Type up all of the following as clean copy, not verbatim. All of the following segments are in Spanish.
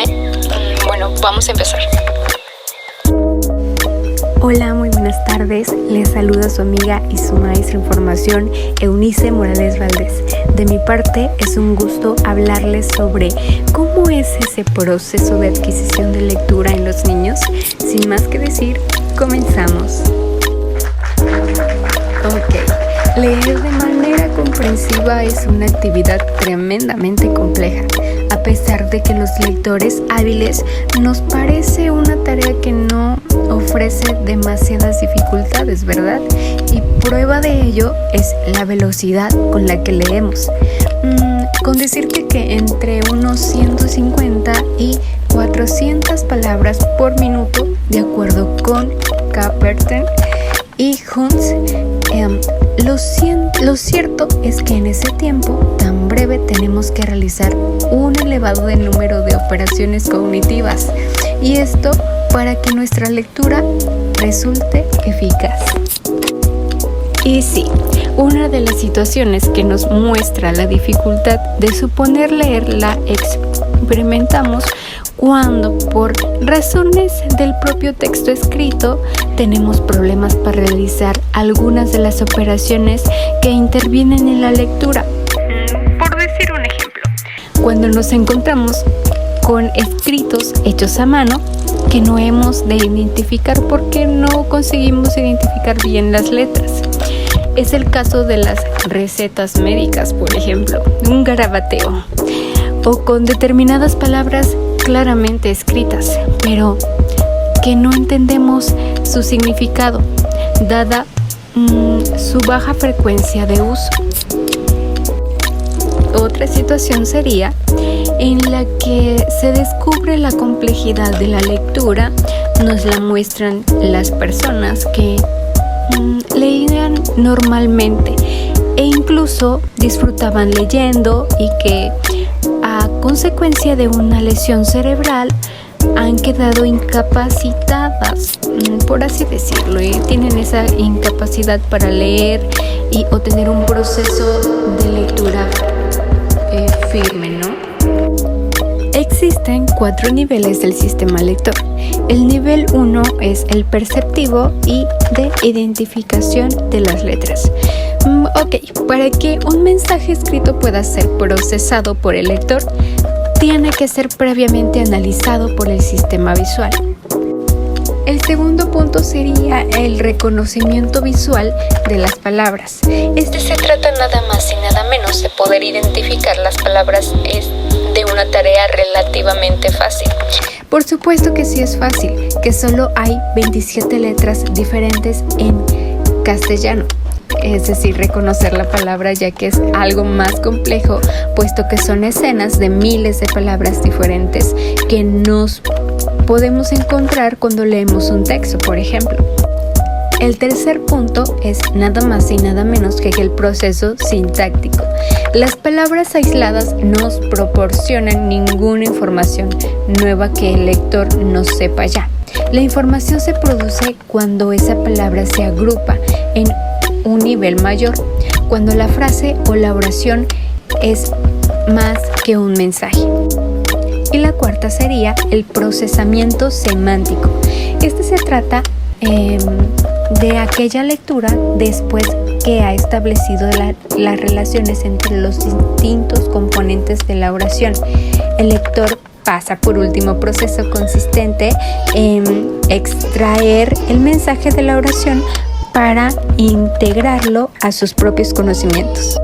escucharme. Bueno, vamos a empezar. Hola, muy buenas tardes. Les saluda su amiga y su maestra en formación, Eunice Morales Valdés. De mi parte, es un gusto hablarles sobre cómo es ese proceso de adquisición de lectura en los niños. Sin más que decir, comenzamos. Ok, leer de manera comprensiva es una actividad tremendamente compleja. A pesar de que los lectores hábiles nos parece una tarea que no ofrece demasiadas dificultades, ¿verdad? Y prueba de ello es la velocidad con la que leemos. Con decirte que entre unos 150 y 400 palabras por minuto, de acuerdo con Caperton y Hunts, lo cierto es que en ese tiempo tan breve tenemos que realizar un elevado número de operaciones cognitivas, y esto para que nuestra lectura resulte eficaz. Y sí, una de las situaciones que nos muestra la dificultad de suponer leer la experimentamos cuando, por razones del propio texto escrito, tenemos problemas para realizar algunas de las operaciones que intervienen en la lectura. Por decir un ejemplo, cuando nos encontramos con escritos hechos a mano que no hemos de identificar porque no conseguimos identificar bien las letras. Es el caso de las recetas médicas, por ejemplo, un garabateo, o con determinadas palabras claramente escritas, pero que no entendemos su significado, dada su baja frecuencia de uso. Otra situación sería en la que se descubre la complejidad de la lectura. Nos la muestran las personas que leían normalmente e incluso disfrutaban leyendo, y que a consecuencia de una lesión cerebral han quedado incapacitadas, por así decirlo, y tienen esa incapacidad para leer o tener un proceso de lectura firme, ¿no? Existen 4 niveles del sistema lector. El nivel 1 es el perceptivo y de identificación de las letras. Para que un mensaje escrito pueda ser procesado por el lector, tiene que ser previamente analizado por el sistema visual. El segundo punto sería el reconocimiento visual de las palabras. Se trata nada más y nada menos de poder identificar las palabras. Es de una tarea relativamente fácil. Por supuesto que sí es fácil, que solo hay 27 letras diferentes en castellano. Es decir, reconocer la palabra, ya que es algo más complejo, puesto que son escenas de miles de palabras diferentes que nos podemos encontrar cuando leemos un texto, por ejemplo. El tercer punto es nada más y nada menos que el proceso sintáctico. Las palabras aisladas no nos proporcionan ninguna información nueva que el lector no sepa ya. La información se produce cuando esa palabra se agrupa en un nivel mayor, cuando la frase o la oración es más que un mensaje. Y la cuarta sería el procesamiento semántico. Se trata de aquella lectura después que ha establecido las relaciones entre los distintos componentes de la oración. El lector pasa por último proceso consistente en extraer el mensaje de la oración para integrarlo a sus propios conocimientos.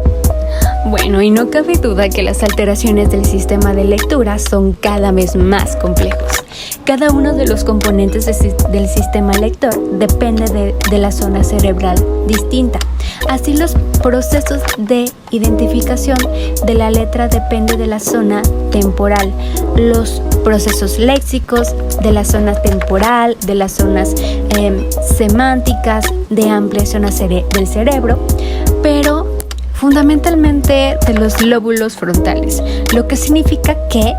Bueno, y no cabe duda que las alteraciones del sistema de lectura son cada vez más complejos. Cada uno de los componentes del sistema lector depende de la zona cerebral distinta. Así, los procesos de identificación de la letra dependen de la zona temporal. Los procesos léxicos de la zona temporal, de las zonas semánticas, de amplias zonas del cerebro, pero fundamentalmente de los lóbulos frontales, lo que significa que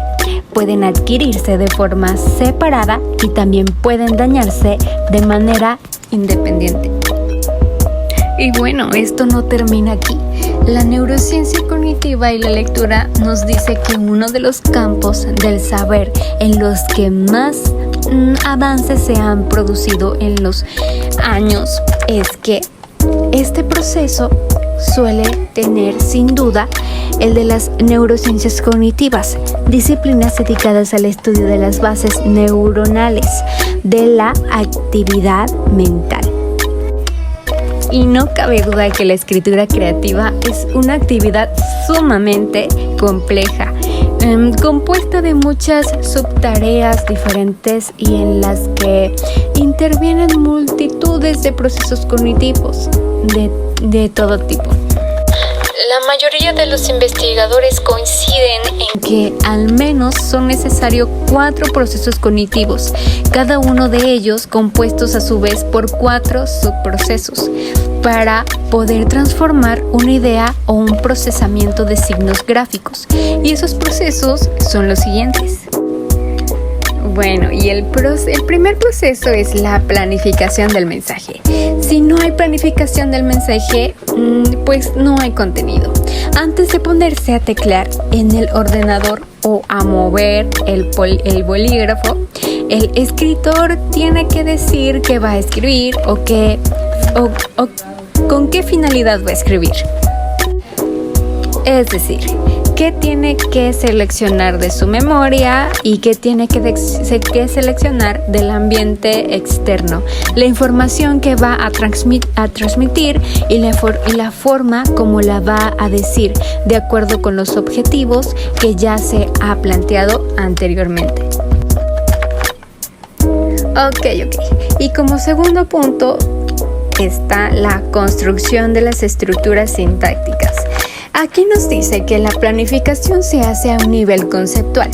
pueden adquirirse de forma separada y también pueden dañarse de manera independiente. Y bueno, esto no termina aquí. La neurociencia cognitiva y la lectura nos dice que uno de los campos del saber en los que más avances se han producido en los años es que este proceso suele tener sin duda el de las neurociencias cognitivas, disciplinas dedicadas al estudio de las bases neuronales de la actividad mental. Y no cabe duda que la escritura creativa es una actividad sumamente compleja, compuesta de muchas subtareas diferentes y en las que intervienen multitudes de procesos cognitivos de todo tipo. La mayoría de los investigadores coinciden en que al menos son necesarios 4 procesos cognitivos, cada uno de ellos compuestos a su vez por 4 subprocesos, para poder transformar una idea o un procesamiento de signos gráficos. Y esos procesos son los siguientes. Bueno, y el primer proceso es la planificación del mensaje. Si no hay planificación del mensaje, pues no hay contenido. Antes de ponerse a teclear en el ordenador o a mover el bolígrafo, el escritor tiene que decir qué va a escribir o con qué finalidad va a escribir. Es decir, qué tiene que seleccionar de su memoria y qué tiene que seleccionar del ambiente externo, la información que va a transmitir y la forma como la va a decir, de acuerdo con los objetivos que ya se ha planteado anteriormente. Ok. Y como segundo punto está la construcción de las estructuras sintácticas. Aquí nos dice que la planificación se hace a un nivel conceptual,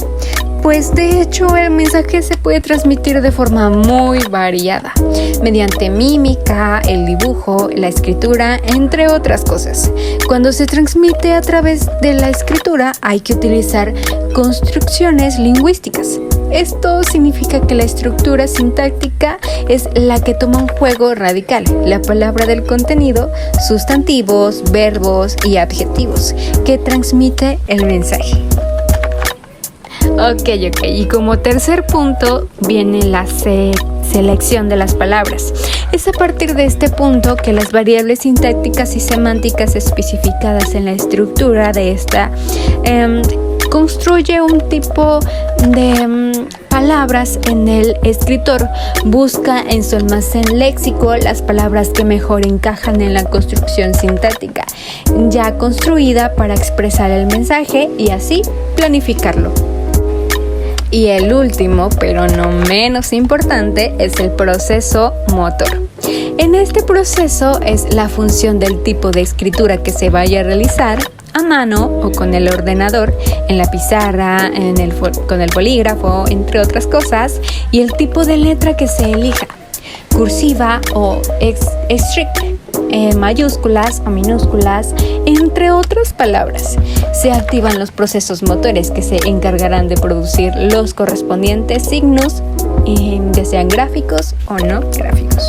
pues de hecho el mensaje se puede transmitir de forma muy variada, mediante mímica, el dibujo, la escritura, entre otras cosas. Cuando se transmite a través de la escritura hay que utilizar construcciones lingüísticas. Esto significa que la estructura sintáctica es la que toma un juego radical, la palabra del contenido, sustantivos, verbos y adjetivos, que transmite el mensaje. Ok. Y como tercer punto viene la selección de las palabras. Es a partir de este punto que las variables sintácticas y semánticas especificadas en la estructura de esta construye un tipo de palabras en el escritor. Busca en su almacén léxico las palabras que mejor encajan en la construcción sintáctica ya construida para expresar el mensaje y así planificarlo. Y el último, pero no menos importante, es el proceso motor. En este proceso es la función del tipo de escritura que se vaya a realizar a mano o con el ordenador, en la pizarra, con el bolígrafo, entre otras cosas, y el tipo de letra que se elija, cursiva o strict, mayúsculas o minúsculas, entre otras palabras. Se activan los procesos motores que se encargarán de producir los correspondientes signos, ya sean gráficos o no gráficos.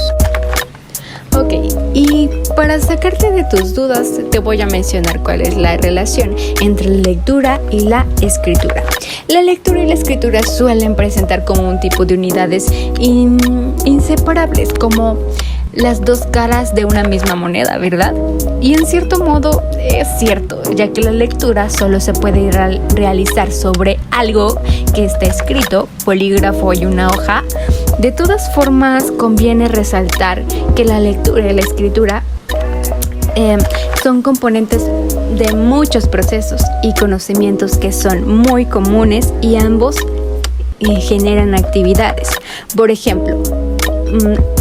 Ok, y para sacarte de tus dudas te voy a mencionar cuál es la relación entre la lectura y la escritura. La lectura y la escritura suelen presentar como un tipo de unidades inseparables, como las dos caras de una misma moneda, ¿verdad? Y en cierto modo es cierto, ya que la lectura solo se puede realizar sobre algo que está escrito, bolígrafo y una hoja. De todas formas, conviene resaltar que la lectura y la escritura son componentes de muchos procesos y conocimientos que son muy comunes y ambos generan actividades. Por ejemplo,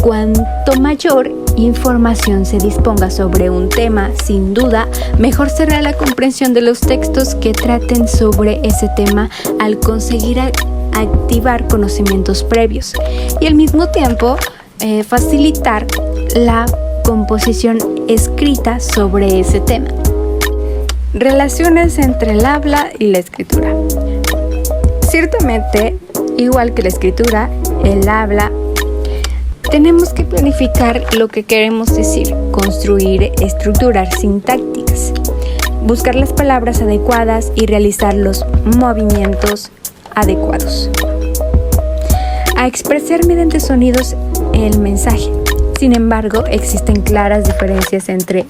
cuanto mayor información se disponga sobre un tema, sin duda, mejor será la comprensión de los textos que traten sobre ese tema al conseguir activar conocimientos previos y al mismo tiempo facilitar la composición escrita sobre ese tema. Relaciones entre el habla y la escritura. Ciertamente, igual que la escritura, el habla, tenemos que planificar lo que queremos decir, construir estructuras sintácticas. buscar las palabras adecuadas y realizar los movimientos adecuados. A expresar mediante sonidos el mensaje. Sin embargo, existen claras diferencias entre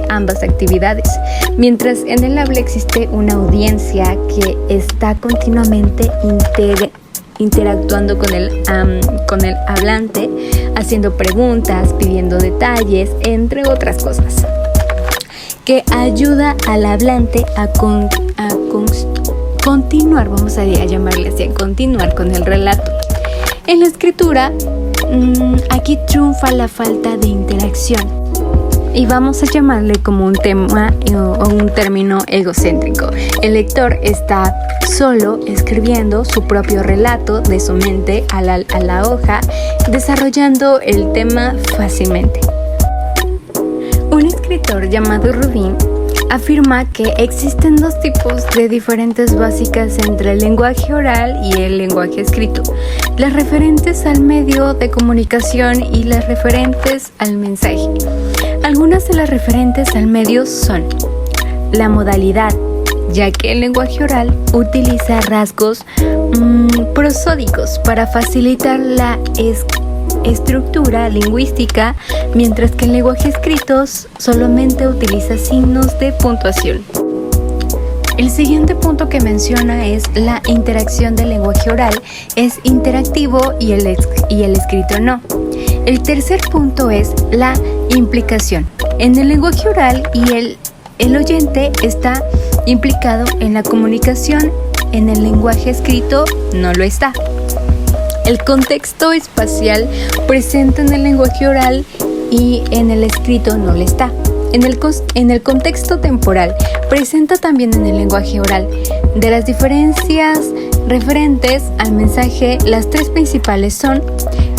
ambas actividades. Mientras en el habla existe una audiencia que está continuamente interactuando con el hablante, haciendo preguntas, pidiendo detalles, entre otras cosas, que ayuda al hablante a continuar, vamos a llamarle así, a continuar con el relato. En la escritura, aquí triunfa la falta de interacción y vamos a llamarle como un tema o un término egocéntrico. El lector está solo escribiendo su propio relato de su mente a la hoja, desarrollando el tema fácilmente. Un escritor llamado Rubin afirma que existen dos tipos de diferencias básicas entre el lenguaje oral y el lenguaje escrito: las referentes al medio de comunicación y las referentes al mensaje. Algunas de las referentes al medio son la modalidad, ya que el lenguaje oral utiliza rasgos prosódicos para facilitar la estructura lingüística, mientras que el lenguaje escrito solamente utiliza signos de puntuación. El siguiente punto que menciona es la interacción del lenguaje oral es interactivo y el escrito no. El tercer punto es la implicación. En el lenguaje oral y el oyente está implicado en la comunicación, en el lenguaje escrito no lo está. El contexto espacial presente en el lenguaje oral y en el escrito no lo está. En el contexto temporal presenta también en el lenguaje oral. De las diferencias referentes al mensaje, las tres principales son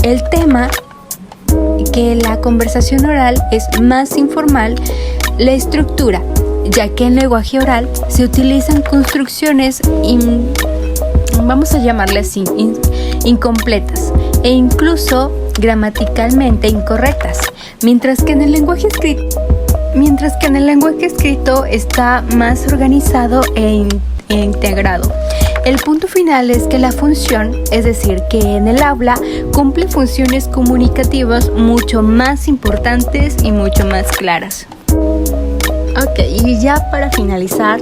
el tema, que la conversación oral es más informal, la estructura, ya que en el lenguaje oral se utilizan construcciones vamos a llamarle así, incompletas e incluso gramaticalmente incorrectas, mientras que en el lenguaje escrito está más organizado e integrado. El punto final es que la función, es decir, que en el habla cumple funciones comunicativas mucho más importantes y mucho más claras. Ok, y ya para finalizar,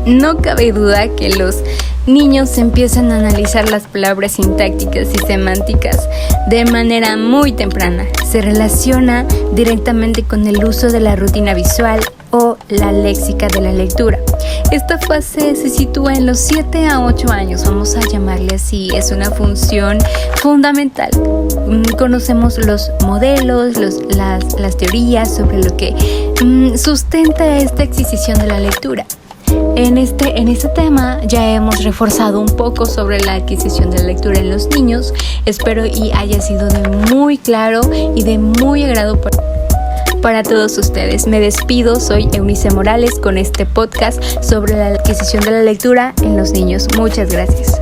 no cabe duda que los niños empiezan a analizar las palabras sintácticas y semánticas de manera muy temprana. Se relaciona directamente con el uso de la rutina visual o la léxica de la lectura. Esta fase se sitúa en los 7 a 8 años, vamos a llamarle así. Es una función fundamental. Conocemos los modelos, las teorías sobre lo que sustenta esta adquisición de la lectura. En este tema ya hemos reforzado un poco sobre la adquisición de la lectura en los niños. Espero y haya sido de muy claro y de muy agrado para todos ustedes. Me despido, soy Eunice Morales con este podcast sobre la adquisición de la lectura en los niños. Muchas gracias.